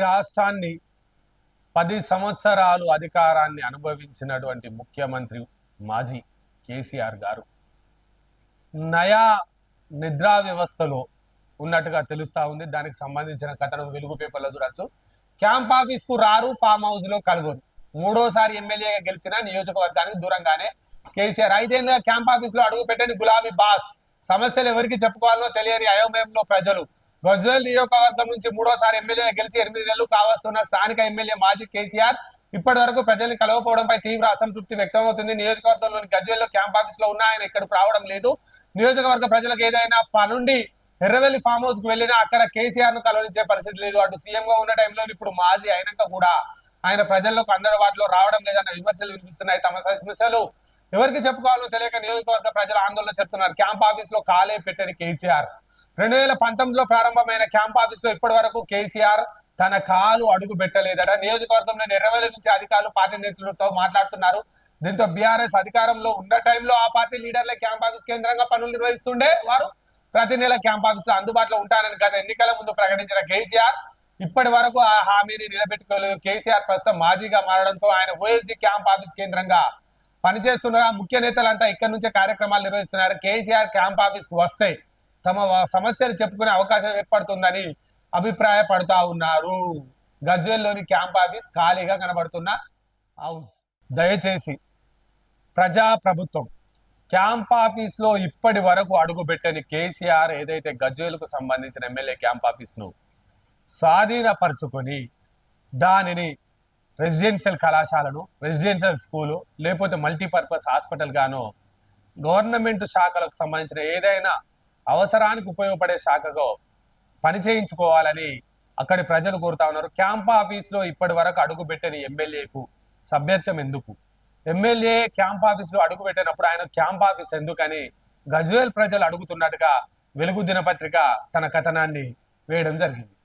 రాష్ట్రాన్ని 10 సంవత్సరాలు అధికారాన్ని అనుభవించినటువంటి ముఖ్యమంత్రి మాజీ కేసీఆర్ గారు నయా నిద్రా వ్యవస్థలో ఉన్నట్టుగా తెలుస్తా ఉంది. దానికి సంబంధించిన కథను వెలుగు పేపర్లో చూడొచ్చు. క్యాంప్ ఆఫీస్ కు రారు, ఫామ్ హౌస్ లో కలుగురు. మూడోసారి ఎమ్మెల్యేగా గెలిచిన నియోజకవర్గానికి దూరంగానే కేసీఆర్ 5 ఏళ్ళుగా క్యాంప్ ఆఫీస్ లో అడుగు పెట్టని గులాబీ బాస్. సమస్యలు ఎవరికి చెప్పుకోవాలో తెలియని అయోమయంలో ప్రజలు. గజ్వేల్ నియోజకవర్గం నుంచి మూడోసారి ఎమ్మెల్యేగా గెలిచి 8 నెలలు కావస్తున్న స్థానిక ఎమ్మెల్యే మాజీ కేసీఆర్ ఇప్పటి వరకు ప్రజల్ని కలవకపోవడంపై తీవ్ర అసంతృప్తి వ్యక్తమవుతుంది. నియోజకవర్గంలోని గజ్వేల్లో క్యాంప్ ఆఫీస్ లో ఉన్న ఆయన ఇక్కడికి రావడం లేదు. నియోజకవర్గ ప్రజలకు ఏదైనా పనుండి ఎర్రవెల్లి ఫామ్ హౌస్ కు వెళ్ళినా అక్కడ కేసీఆర్ ను కలవరించే పరిస్థితి లేదు. అటు సీఎం గా ఉన్న టైంలో ఇప్పుడు మాజీ అయినాక కూడా ఆయన ప్రజల్లోకి అందుబాటులో రావడం లేదన్న విమర్శలు వినిపిస్తున్నాయి. తమ సమస్యలు ఎవరికి చెప్పుకోవాలో తెలియక నియోజకవర్గ ప్రజలు ఆందోళన చెప్తున్నారు. క్యాంప్ ఆఫీస్ లో కాలే పెట్టని కేసీఆర్. 2019లో ప్రారంభమైన క్యాంప్ ఆఫీస్ లో ఇప్పటి వరకు కేసీఆర్ తన కాలు అడుగు పెట్టలేదట. నియోజకవర్గంలోని ఎర్రవెల్లి నుంచి అధికారులు పార్టీ నేతలతో మాట్లాడుతున్నారు. దీంతో బీఆర్ఎస్ అధికారంలో ఉన్న టైంలో ఆ పార్టీ లీడర్లే క్యాంప్ ఆఫీస్ కేంద్రంగా పనులు నిర్వహిస్తుండే వారు. ప్రతి నెల క్యాంప్ ఆఫీస్ లో అందుబాటులో ఉంటానని గత ఎన్నికల ముందు ప్రకటించిన కేసీఆర్ ఇప్పటి వరకు ఆ హామీని నిలబెట్టుకోలేదు. కేసీఆర్ ప్రస్తుతం మాజీగా మారడంతో ఆయన ఓఎస్డీ క్యాంప్ ఆఫీస్ కేంద్రంగా పనిచేస్తుండగా ముఖ్య నేతలంతా ఇక్కడి నుంచే కార్యక్రమాలు నిర్వహిస్తున్నారు. కేసీఆర్ క్యాంప్ ఆఫీస్ కు వస్తే తమ సమస్యలు చెప్పుకునే అవకాశం ఏర్పడుతుందని అభిప్రాయపడుతూ ఉన్నారు. గజ్వేల్లోని క్యాంప్ ఆఫీస్ ఖాళీగా కనబడుతున్న హౌస్. దయచేసి ప్రజా ప్రభుత్వం క్యాంప్ ఆఫీస్ లో ఇప్పటి వరకు అడుగు పెట్టని కేసీఆర్ ఏదైతే గజ్వేల్కు సంబంధించిన ఎమ్మెల్యే క్యాంప్ ఆఫీస్ ను స్వాధీనపరుచుకొని దానిని రెసిడెన్షియల్ కళాశాలను, రెసిడెన్షియల్ స్కూలు, లేకపోతే మల్టీపర్పస్ హాస్పిటల్ గాను గవర్నమెంట్ శాఖలకు సంబంధించిన ఏదైనా అవసరానికి ఉపయోగపడే శాఖగా పని చేయించుకోవాలని అక్కడి ప్రజలు కోరుతా ఉన్నారు. క్యాంప్ ఆఫీస్ లో ఇప్పటి వరకు అడుగు పెట్టని ఎమ్మెల్యేకు సభ్యత్వం ఎందుకు? ఎమ్మెల్యే క్యాంప్ ఆఫీస్ లో అడుగు పెట్టినప్పుడు ఆయన క్యాంప్ ఆఫీస్ ఎందుకని గజ్వేల్ ప్రజలు అడుగుతున్నట్టుగా వెలుగు దినపత్రిక తన కథనాన్ని వేయడం జరిగింది.